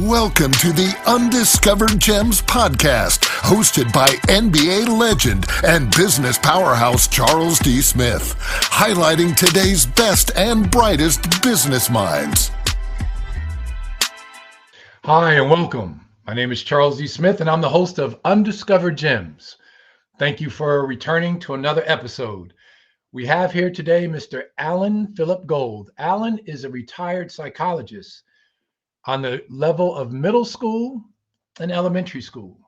Welcome to the Undiscovered Gems podcast, hosted by NBA legend and business powerhouse Charles D. Smith, highlighting today's best and brightest business minds. Hi, and welcome. My name is Charles D. Smith, and I'm the host of Undiscovered Gems. Thank you for returning to another episode. We have here today Mr. Allan Philip Gold. Allan is a retired psychologist on the level of middle school and elementary school.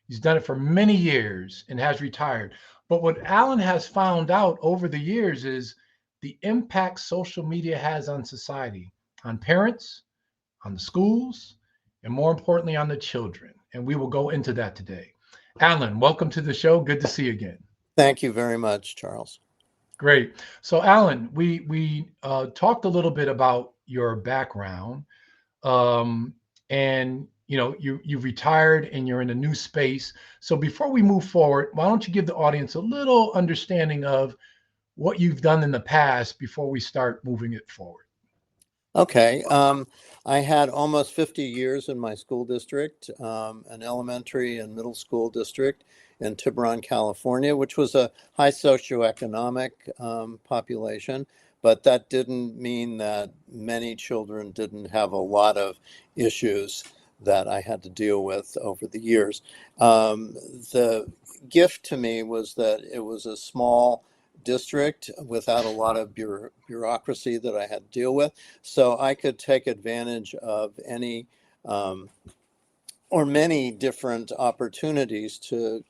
He's done it for many years and has retired. But what Allan has found out over the years is the impact social media has on society, on parents, on the schools, and more importantly, on the children. And we will go into that today. Allan, welcome to the show. Good to see you again. Thank you very much, Charles. Great. So, Allan, we talked a little bit about your background. And you've retired and you're in a new space. So before we move forward, why don't you give the audience a little understanding of what you've done in the past before we start moving it forward? Okay. I had almost 50 years in my school district, an elementary and middle school district in Tiburon, California, which was a high socioeconomic population. But that didn't mean that many children didn't have a lot of issues that I had to deal with over the years. The gift to me was that it was a small district without a lot of bureaucracy that I had to deal with. So I could take advantage of any or many different opportunities to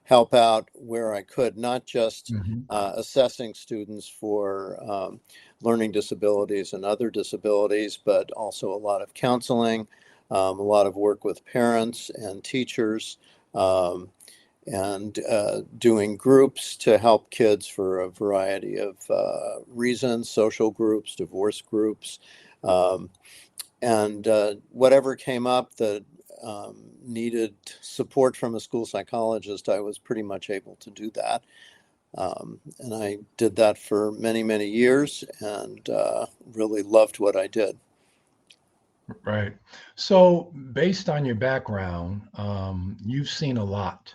help out where I could, not just assessing students for learning disabilities and other disabilities, but also a lot of counseling, a lot of work with parents and teachers, and doing groups to help kids for a variety of reasons, social groups, divorce groups, and whatever came up that needed support from a school psychologist, I was pretty much able to do that. And I did that for many, many years and really loved what I did. Right. So based on your background, you've seen a lot.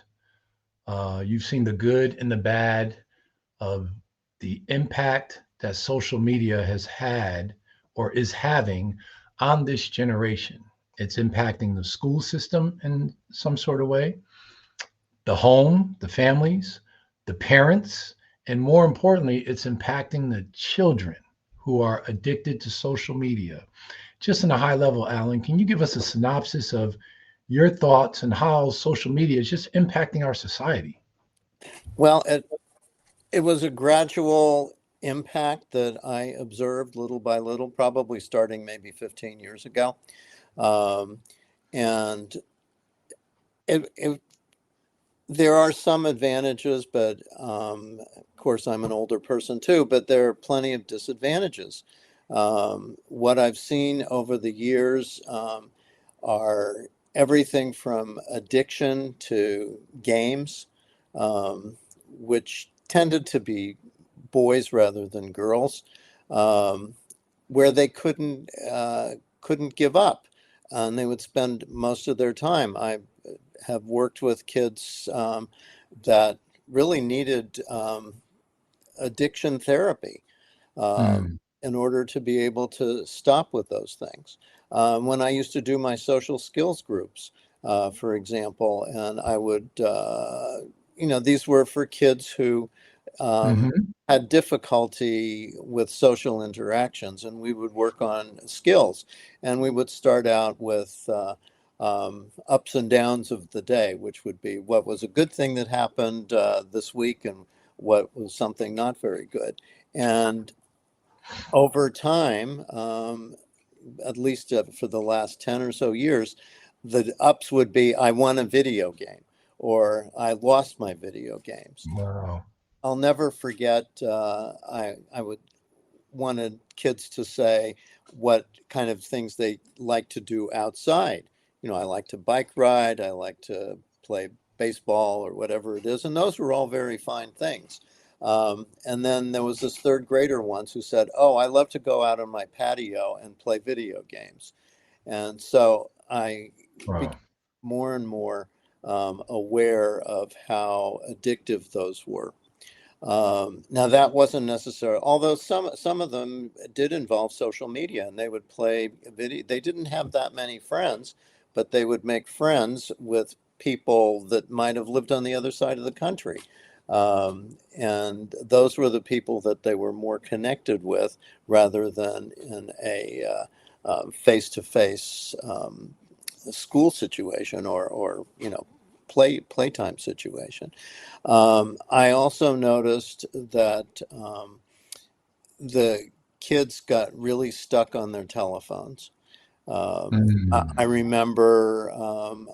You've seen the good and the bad of the impact that social media has had or is having on this generation. It's impacting the school system in some sort of way, the home, the families, the parents, and more importantly, it's impacting the children who are addicted to social media. Just in a high level, Allan, can you give us a synopsis of your thoughts and how social media is just impacting our society? Well, it was a gradual impact that I observed little by little, probably starting maybe 15 years ago. And there are some advantages, but of course I'm an older person too, but there are plenty of disadvantages. What I've seen over the years are everything from addiction to games, which tended to be boys rather than girls, where they couldn't give up. And they would spend most of their time. I have worked with kids that really needed addiction therapy in order to be able to stop with those things. When I used to do my social skills groups, for example, and I would, these were for kids who had difficulty with social interactions, and we would work on skills, and we would start out with ups and downs of the day, which would be what was a good thing that happened this week and what was something not very good. And over time, at least for the last 10 or so years, the ups would be, I won a video game, or I lost my video games. Wow. I'll never forget, I wanted kids to say what kind of things they like to do outside. I like to bike ride, I like to play baseball or whatever it is. And those were all very fine things. And then there was this third grader once who said, oh, I love to go out on my patio and play video games. And so I Wow. became more and more aware of how addictive those were. Now that wasn't necessary, although some of them did involve social media, and they would play video. They didn't have that many friends, but they would make friends with people that might have lived on the other side of the country. And those were the people that they were more connected with rather than in a face-to-face school situation or playtime situation. I also noticed that the kids got really stuck on their telephones. I Mm. remember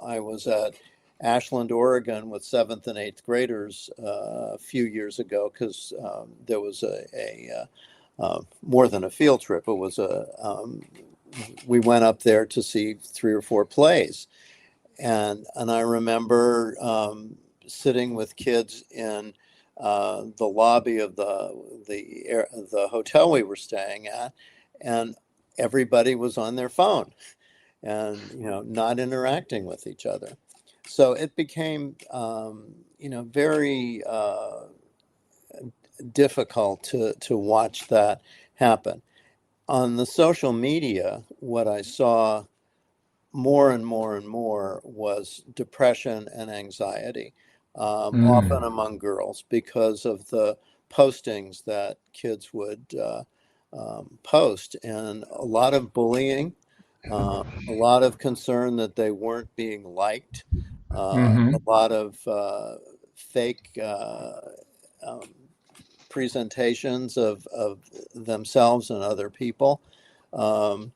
I was at Ashland, Oregon, with seventh and eighth graders a few years ago because there was more than a field trip. It was we went up there to see 3 or 4 plays, and I remember sitting with kids in the lobby of the hotel we were staying at, and everybody was on their phone and not interacting with each other. So it became very difficult to watch that happen. On the social media, what I saw more and more and more was depression and anxiety, often Mm. among girls because of the postings that kids would post, and a lot of bullying, a lot of concern that they weren't being liked, a Hmm. lot of fake um, presentations of themselves and other people. Um,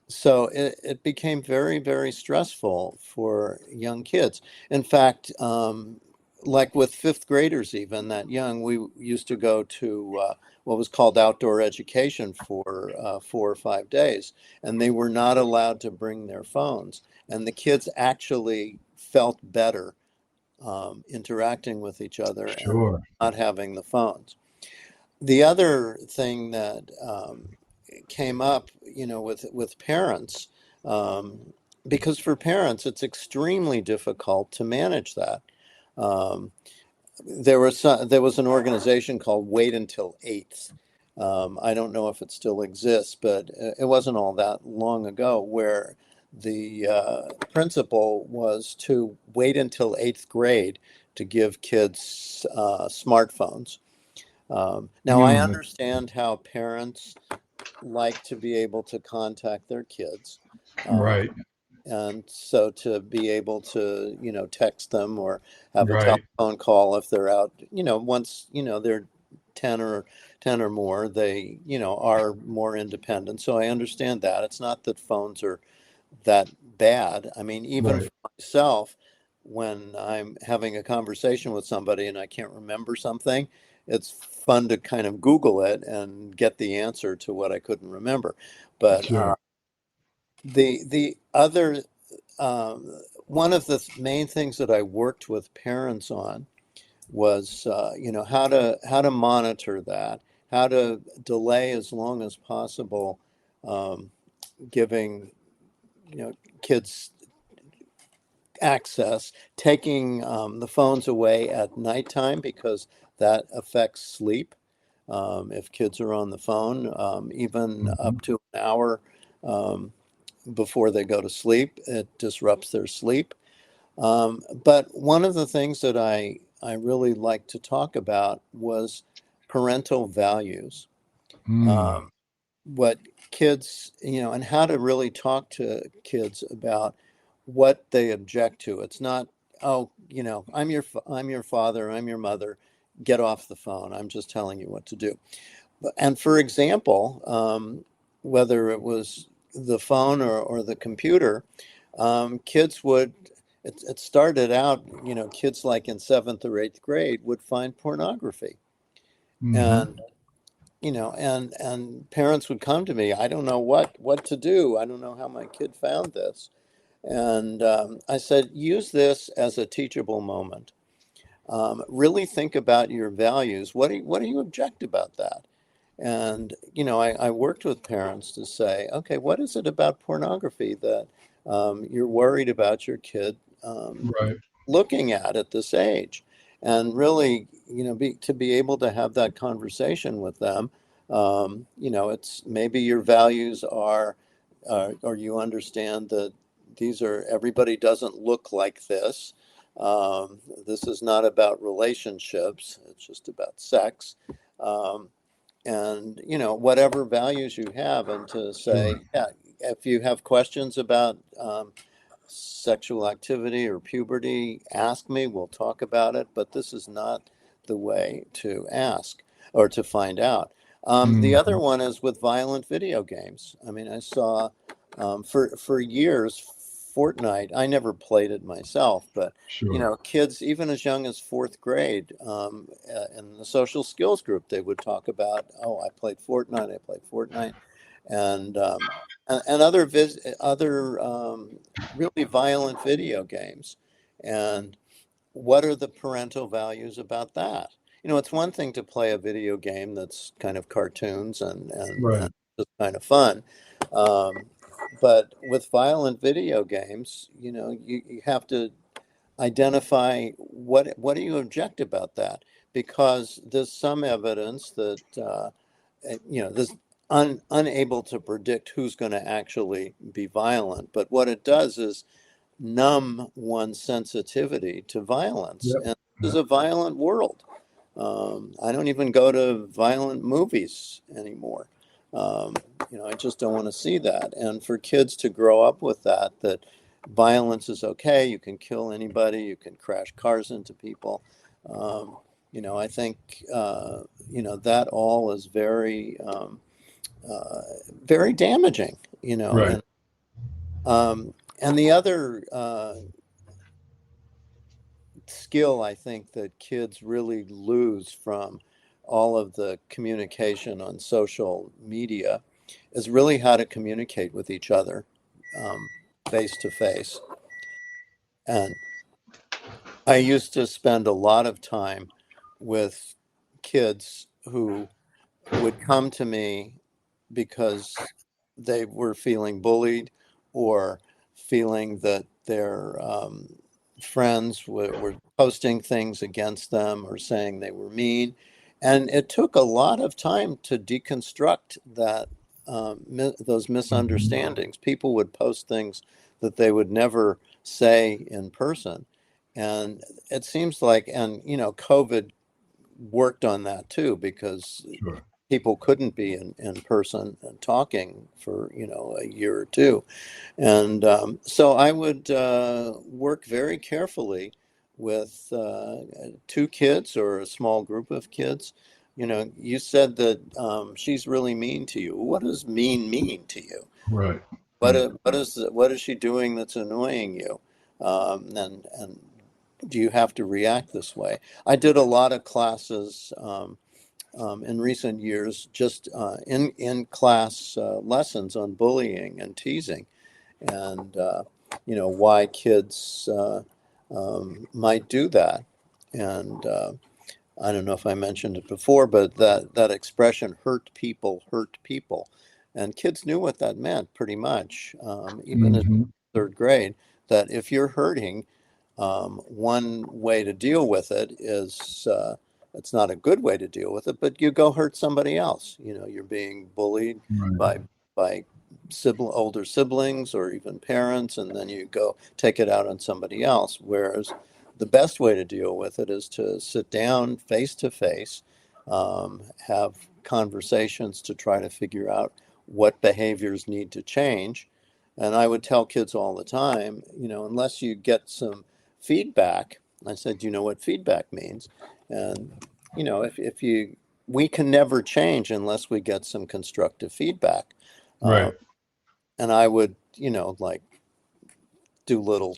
so it became very, very stressful for young kids. In fact, like with fifth graders, even that young, we used to go to what was called outdoor education for 4 or 5 days, and they were not allowed to bring their phones. And the kids actually felt better interacting with each other and Sure. not having the phones. The other thing that came up, with parents, um, because for parents it's extremely difficult to manage that. Um, there was an organization called Wait Until Eighth. I don't know if it still exists, but it wasn't all that long ago where the principle was to wait until eighth grade to give kids smartphones. Now, I Mm. understand how parents like to be able to contact their kids. Uh, Right. and so to be able to, text them or have a Right. telephone call if they're out, once, they're 10 or 10 or more, they, are more independent. So I understand that. It's not that phones are that bad. I mean, even Right. for myself, when I'm having a conversation with somebody and I can't remember something, it's fun to kind of Google it and get the answer to what I couldn't remember. But Sure. the other one of the main things that I worked with parents on was how to monitor that, how to delay as long as possible um, giving kids access, taking the phones away at nighttime because that affects sleep. If kids are on the phone, even Hmm. up to an hour um, before they go to sleep, it disrupts their sleep. But one of the things that I really like to talk about was parental values. Mm. Um, what kids, and how to really talk to kids about what they object to. It's not, oh, I'm your father, I'm your mother. Get off the phone. I'm just telling you what to do. And for example, whether it was the phone or the computer, kids would. It started out, kids like in seventh or eighth grade would find pornography, Hmm. and and parents would come to me. I don't know what to do. I don't know how my kid found this. And I said, use this as a teachable moment. Really think about your values. What do you object about that? And, I worked with parents to say, okay, what is it about pornography that you're worried about your kid Right. looking at this age? And really, to be able to have that conversation with them, it's maybe your values are, or you understand that everybody doesn't look like this. This is not about relationships, it's just about sex. Um, and whatever values you have, and to Sure. say, yeah, if you have questions about sexual activity or puberty, ask me, we'll talk about it, but this is not the way to ask or to find out. The other Mhm. one is with violent video games. I mean, I saw for years Fortnite. I never played it myself, but Sure. kids even as young as fourth grade, in the social skills group, they would talk about, oh, I played Fortnite, and other really violent video games. And what are the parental values about that? It's one thing to play a video game that's kind of cartoons and Right. just kind of fun. Um, but with violent video games, you have to identify what do you object about that? Because there's some evidence that there's unable to predict who's going to actually be violent. But what it does is numb one's sensitivity to violence. Yep. And this is Yep. a violent world. I don't even go to violent movies anymore. Um, I just don't want to see that. And for kids to grow up with that violence is okay, you can kill anybody, you can crash cars into people. Um, I think, that all is uh, very damaging, Right. and the other skill I think that kids really lose from all of the communication on social media is really how to communicate with each other face to face. And I used to spend a lot of time with kids who would come to me because they were feeling bullied or feeling that their friends were posting things against them or saying they were mean. And it took a lot of time to deconstruct those Mhm. misunderstandings. People would post things that they would never say in person. And it seems like, and COVID worked on that too, because Sure. people couldn't be in person and talking for a year or two. And so I would work very carefully with two kids or a small group of kids. You said that she's really mean to you. What does mean to you? Right. what Right. i- what is what is she doing that's annoying you? And do you have to react this way? I did a lot of classes in recent years, just in class lessons on bullying and teasing, and why kids might do that. And I don't know if I mentioned it before, but that expression hurt people," and kids knew what that meant pretty much, even in Mhm. third grade. That if you're hurting, one way to deal with it is, it's not a good way to deal with it, but you go hurt somebody else. You're being bullied Right. by older siblings or even parents, and then you go take it out on somebody else. Whereas the best way to deal with it is to sit down face to face, have conversations to try to figure out what behaviors need to change. And I would tell kids all the time, unless you get some feedback. I said, "Do you know what feedback means?" And if we can never change unless we get some constructive feedback. Uh, Right. and I would, like do little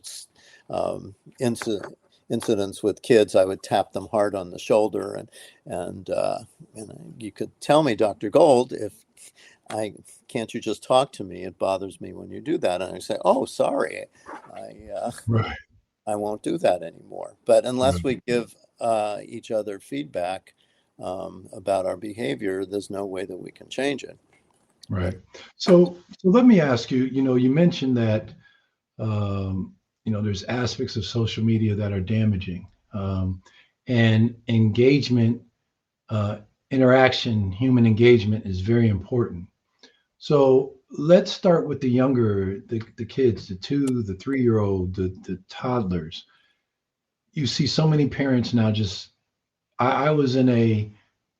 um, incidents with kids. I would tap them hard on the shoulder, and you could tell me, Dr. Gold, if I can't you just talk to me? It bothers me when you do that. And I say, "Oh, sorry, I Right. I won't do that anymore." But unless Right. we give each other feedback, about our behavior, there's no way that we can change it. Right. So let me ask you, you mentioned that, there's aspects of social media that are damaging, and engagement, uh, interaction, human engagement is very important. So let's start with the younger, the kids, the 2, the 3-year-old, the toddlers. You see so many parents now just, I was in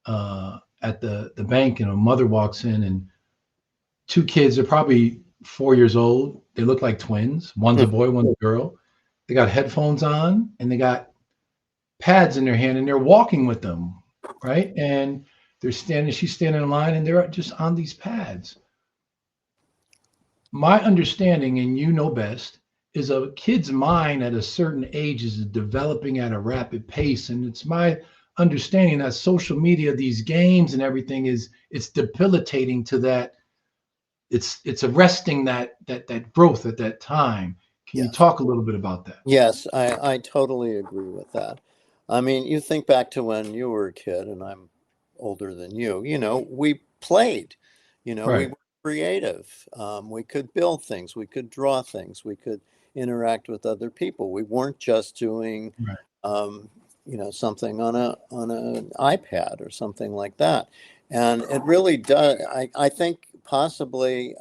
at the bank, and a mother walks in, and 2 kids are probably 4 years old. They look like twins. One's a boy, one's a girl. They got headphones on, and they got pads in their hand, and they're walking with them, right? And she's standing in line, and they're just on these pads. My understanding, and you know best, is a kid's mind at a certain age is developing at a rapid pace. And it's my understanding that social media, these games and everything, it's debilitating to that. It's arresting that growth at that time. Can you Yes. talk a little bit about that? Yes, I totally agree with that. I mean, you think back to when you were a kid, and I'm older than you, we played, we Right. were creative. We could build things, we could draw things, we could interact with other people. We weren't just doing, Right. something on an iPad or something like that. And it really does. I think possibly,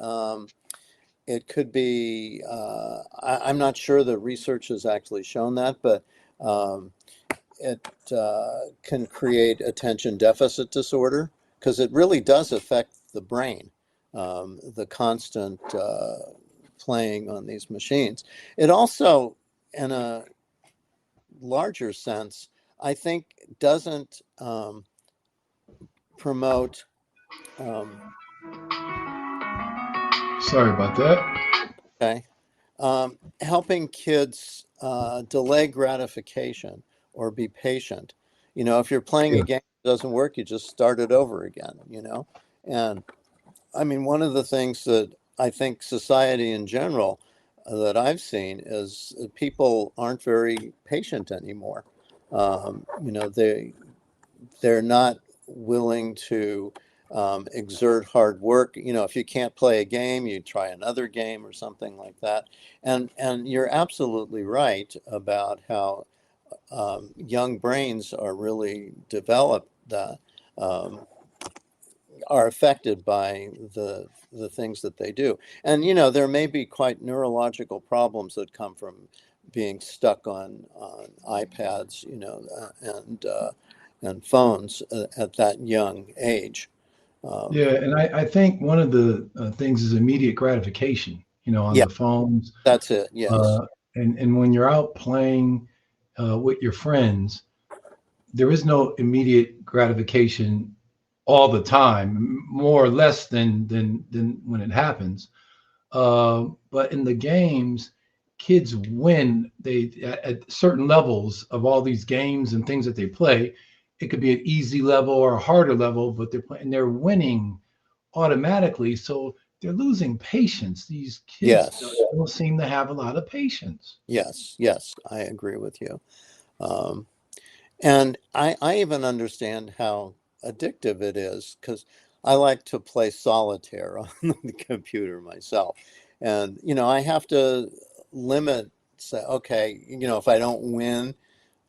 it could be, I'm not sure the research has actually shown that, but um, it can create attention deficit disorder, because it really does affect the brain, the constant playing on these machines. It also, in a larger sense, I think doesn't promote. Um, Sorry about that. okay. Helping kids delay gratification or be patient. If you're playing a Yeah. game that doesn't work, you just start it over again. And I mean, one of the things that I think society in general that I've seen is that people aren't very patient anymore. They're not willing to exert hard work. If you can't play a game, you try another game or something like that. And you're absolutely right about how young brains are really developed, um, are affected by the things that they do. And there may be quite neurological problems that come from being stuck on iPads, and phones at that young age. Um, Yeah, and I think one of the things is immediate gratification, on yeah, the phones. that's it. Yes. Uh, and when you're out playing with your friends, there is no immediate gratification all the time, more or less than when it happens. But in the games, kids win. They at certain levels of all these games and things that they play. It could be an easy level or a harder level, but they're playing. They're winning automatically. So they're losing patience. These kids Yes. don't seem to have a lot of patience. Yes. Yes. I agree with you. Um, And I even understand how addictive it is, because I like to play solitaire on the computer myself. And, I have to say, okay, if I don't win,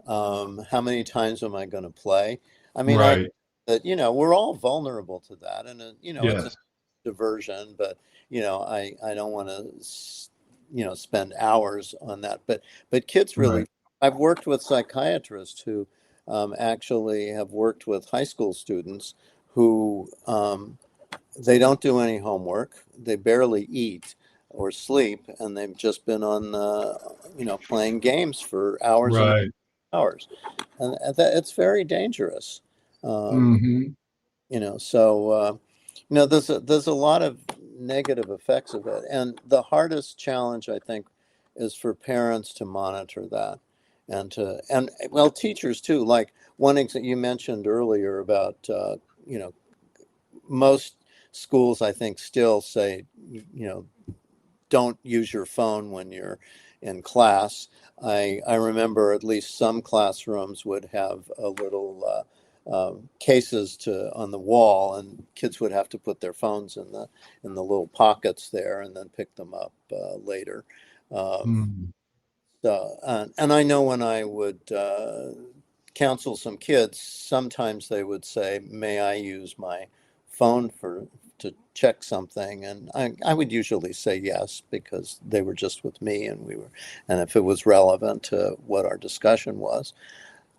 how many times am I going to play? I mean, Right. that, we're all vulnerable to that. And, it's a Yes. diversion, but, I don't want to, spend hours on that. But kids Right. really, I've worked with psychiatrists who actually have worked with high school students who they don't do any homework, they barely eat or sleep, and they've just been on, playing games for hours and Right. hours, and it's very dangerous. Um, Hmm. so there's a lot of negative effects of it, and the hardest challenge, I think, is for parents to monitor that, and well, teachers too. Like one you mentioned earlier about you know most schools, I think, still say, don't use your phone when you're in class. I remember at least some classrooms would have a little cases on the wall, and kids would have to put their phones in the little pockets there and then pick them up later. Mm. And I know when I would counsel some kids, sometimes they would say, "May I use my phone to check something?" And I would usually say yes, because they were just with me, and if it was relevant to what our discussion was.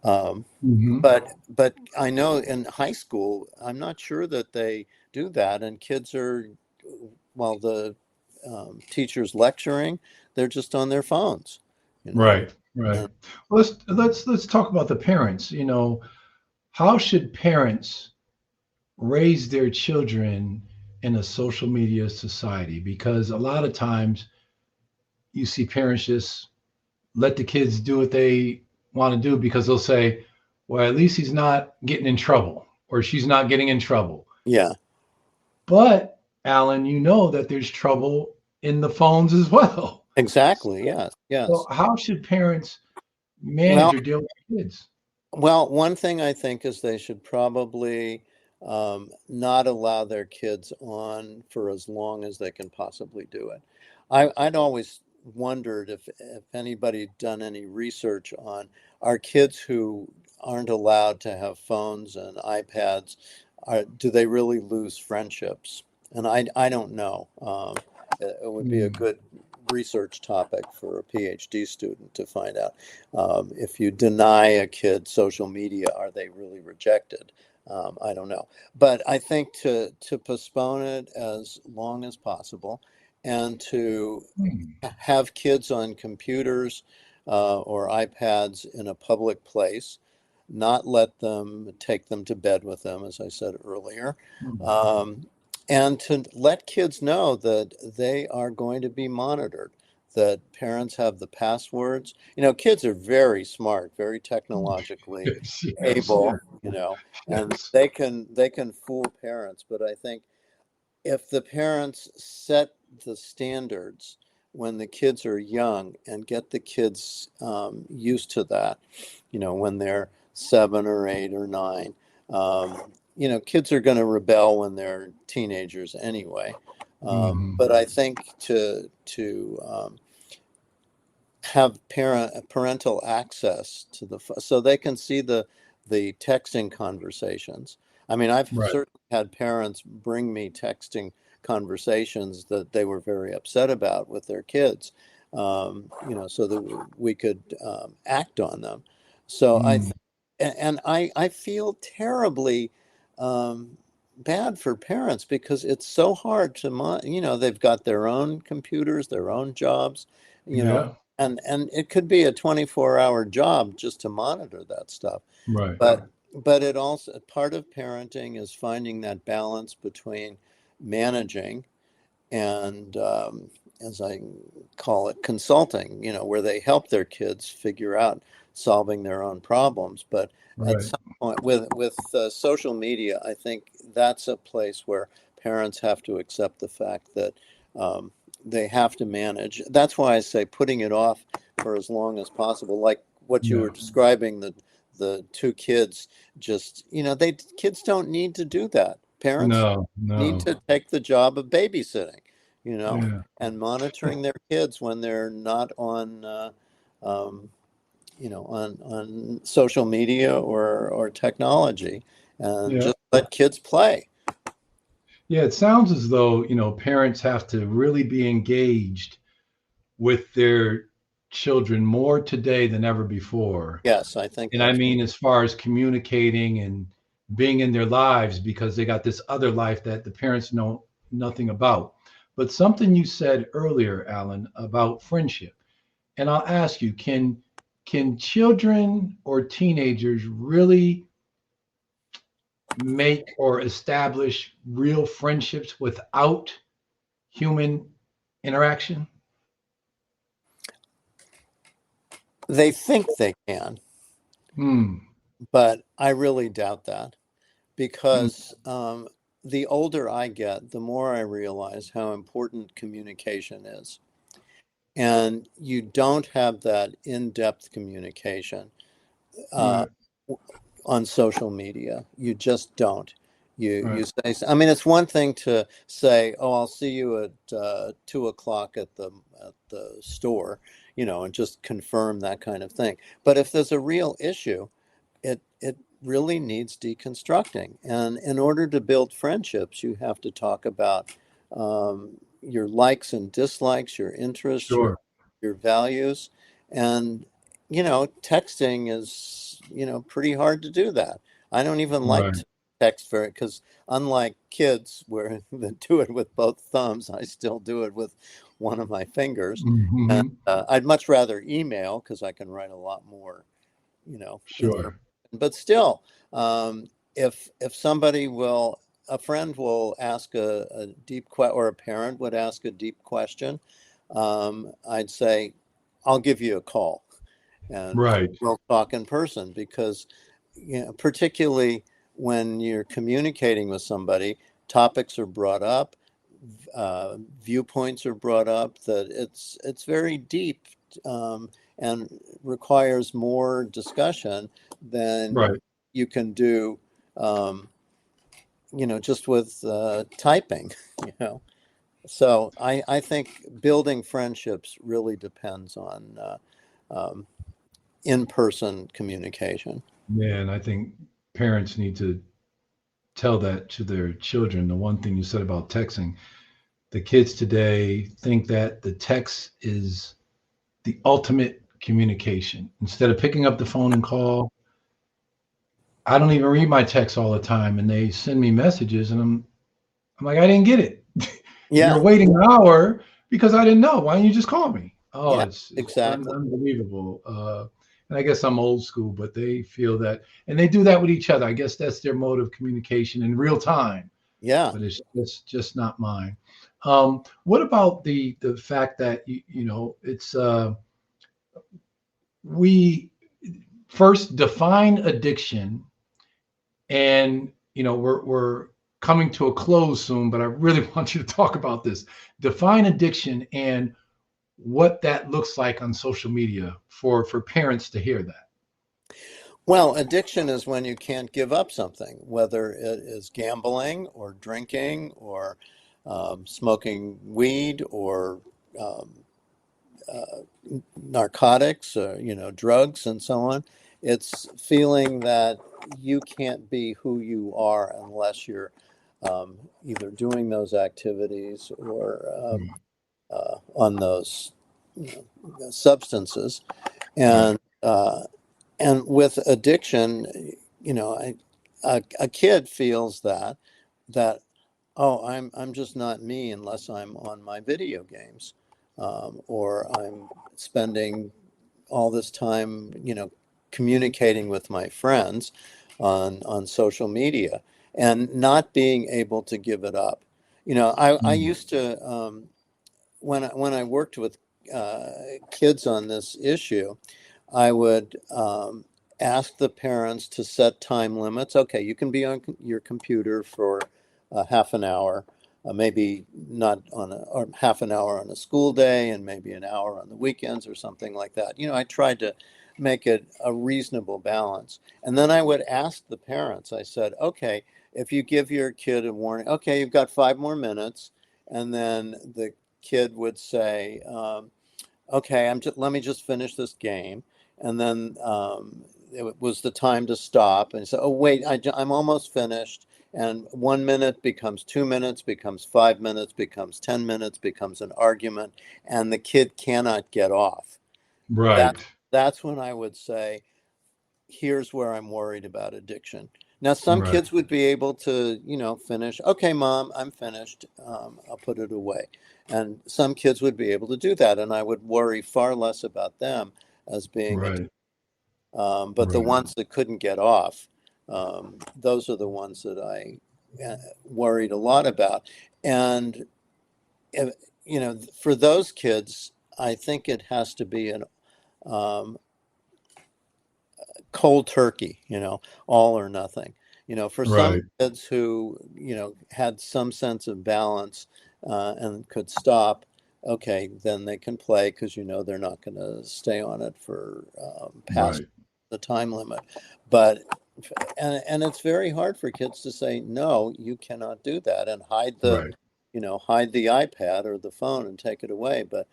Um, Hmm. but I know in high school, I'm not sure that they do that, and kids are, while the teacher's lecturing, they're just on their phones, you know. Right, right. And Well, let's talk about the parents. How should parents raise their children in a social media society? Because a lot of times you see parents just let the kids do what they want to do because they'll say, well, at least he's not getting in trouble or she's not getting in trouble. yeah, But Alan, you know that there's trouble in the phones as well. exactly. Yes, So yes. how should parents manage Well, or deal with kids? one thing I think is they should probably not allow their kids on for as long as they can possibly do it. I'd always wondered if anybody done any research on, our kids who aren't allowed to have phones and iPads, do they really lose friendships? And I don't know. It would be a Mm, good research topic for a PhD student to find out. If you deny a kid social media, are they really rejected? I don't know. But I think to postpone it as long as possible, and to mm, have kids on computers or iPads in a public place, not let them take them to bed with them, as I said earlier, mm. um, and to let kids know that they are going to be monitored, that parents have the passwords. Kids are very smart, very technologically Yes, yes, able, and yes. they can fool parents. But I think if the parents set the standards when the kids are young and get the kids used to that, when they're 7 or 8 or 9, kids are going to rebel when they're teenagers anyway. Hmm. But I think to have parental access to so they can see the texting conversations. I mean, I've Right. certainly had parents bring me texting conversations that they were very upset about with their kids, so that we could act on them. So Mm, and I feel terribly um, bad for parents, because it's so hard to they've got their own computers, their own jobs, you know, yeah. and it could be a 24-hour job just to monitor that stuff. Right. But it also, part of parenting is finding that balance between managing and, as I call it, consulting, where they help their kids figure out solving their own problems. But at Right. some point, with social media, I think that's a place where parents have to accept the fact that they have to manage. That's why I say putting it off for as long as possible, like what you Yeah. were describing, the two kids. Just, kids don't need to do that. Parents No. need No. to take the job of babysitting, you know, Yeah. and monitoring their kids when they're not on, um, on social media or technology, and Yeah. just let kids play. Yeah. It sounds as though, parents have to really be engaged with their children more today than ever before. Yes, I think And I that's mean, as far as communicating and being in their lives, because they got this other life that the parents know nothing about. But something you said earlier, Alan, about friendship. And I'll ask you, can children or teenagers really make or establish real friendships without human interaction? they think they can, Hmm. but I really doubt that, Hmm. because the older I get, the more I realize how important communication is. And you don't have that in-depth communication uh, Right. on social media. You just don't. You Right. say, I mean, it's one thing to say, "Oh, I'll see you at 2 o'clock at the store," and just confirm that kind of thing. But if there's a real issue, it really needs deconstructing. And in order to build friendships, you have to talk about your likes and dislikes, your interests, your Sure. your values, and texting is pretty hard to do that. I don't even like Right. to text very, because unlike kids where they do it with both thumbs, I still do it with one of my fingers. And Hmm. I'd much rather email because I can write a lot more information. Sure. But still, if somebody will, a friend will ask a deep or a parent would ask a deep question, I'd say, I'll give you a call and Right. we'll talk in person, because particularly when you're communicating with somebody, topics are brought up, viewpoints are brought up, that it's very deep, and requires more discussion than Right. you can do, just with typing. you know. So I think building friendships really depends on um, in-person communication. Yeah, and I think parents need to tell that to their children. The one thing you said about texting, the kids today think that the text is the ultimate communication. Instead of picking up the phone and call, I don't even read my texts all the time, and they send me messages, and I'm like, I didn't get it. You're Yeah, waiting an hour because I didn't know. Why didn't you just call me? Oh, yeah, it's exactly. unbelievable. And I guess I'm old school, but they feel that, and they do that with each other. I guess that's their mode of communication in real time, Yeah. but it's just not mine. What about the fact that it's we first define addiction, and we're coming to a close soon, but I really want you to talk about this. Define addiction and what that looks like on social media for parents to hear that. Well, addiction is when you can't give up something, whether it is gambling or drinking or smoking weed or um, narcotics or drugs and so on. It's feeling that you can't be who you are unless you're either doing those activities or Mm. on those substances. Right. And and with addiction, a kid feels that oh, I'm just not me unless I'm on my video games, or I'm spending all this time, communicating with my friends on social media and not being able to give it up. I Mm. used to, when I worked with kids on this issue, I would ask the parents to set time limits. Okay, you can be on your computer for half an hour, maybe not or half an hour on a school day, and maybe an hour on the weekends or something like that. I tried to make it a reasonable balance. And then I would ask the parents, I said, okay, if you give your kid a warning, okay, you've got 5 more minutes. And then the kid would say, okay, let me just finish this game. And then it was the time to stop. And so, oh, wait, I'm almost finished. And 1 minute becomes 2 minutes, becomes 5 minutes, becomes 10 minutes, becomes an argument, and the kid cannot get off. Right. That's when I would say, here's where I'm worried about addiction. Now, some Right. kids would be able to, finish. Okay, mom, I'm finished. I'll put it away. And some kids would be able to do that. And I would worry far less about them as being addicted. Right. But the Right. ones that couldn't get off, those are the ones that I worried a lot about. And, uh, for those kids, I think it has to be an um, cold turkey, all or nothing. For some Right. kids who, had some sense of balance and could stop, okay, then they can play because, they're not going to stay on it for past Right. the time limit. But and it's very hard for kids to say, no, you cannot do that, and Right. hide the iPad or the phone and take it away. But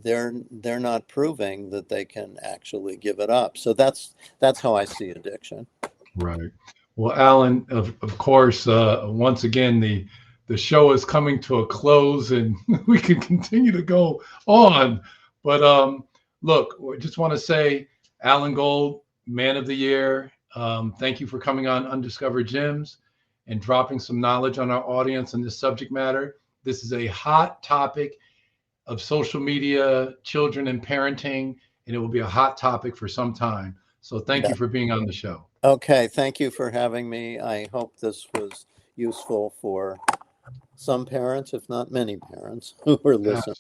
they're not proving that they can actually give it up. So that's how I see addiction. Right. Well, Allan, of course, once again, the show is coming to a close, and we can continue to go on. But look, I just want to say, Allan Gold, Man of the Year. Thank you for coming on Undiscovered Gems and dropping some knowledge on our audience on this subject matter. This is a hot topic of social media, children, and parenting, and it will be a hot topic for some time. So thank you for being on the show. Okay, thank you for having me. I hope this was useful for some parents, if not many parents, who are listening.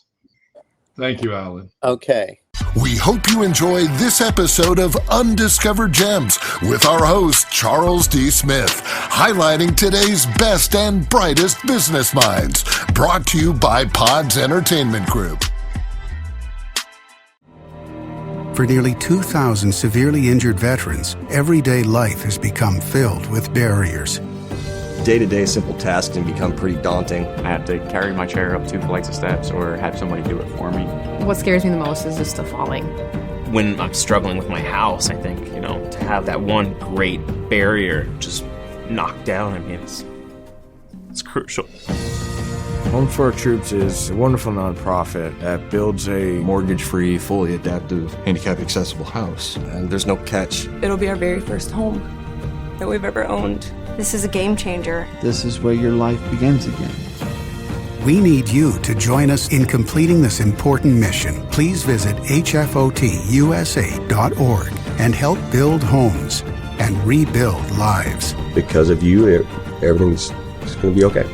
Thank you, Allan. Okay. We hope you enjoyed this episode of Undiscovered Gems with our host, Charles D. Smith, highlighting today's best and brightest business minds. Brought to you by Pods Entertainment Group. For nearly 2,000 severely injured veterans, everyday life has become filled with barriers. Day-to-day simple tasks can become pretty daunting. I have to carry my chair up 2 flights of steps or have somebody do it for me. What scares me the most is just the falling. When I'm struggling with my house, I think, to have that one great barrier just knocked down, it's crucial. Home for Our Troops is a wonderful nonprofit that builds a Mortgage-free, fully adaptive, handicap-accessible house. And there's no catch. It'll be our very first home that we've ever owned. This is a game changer. This is where your life begins again. We need you to join us in completing this important mission. Please visit hfotusa.org and help build homes and rebuild lives. Because of you, everything's going to be okay.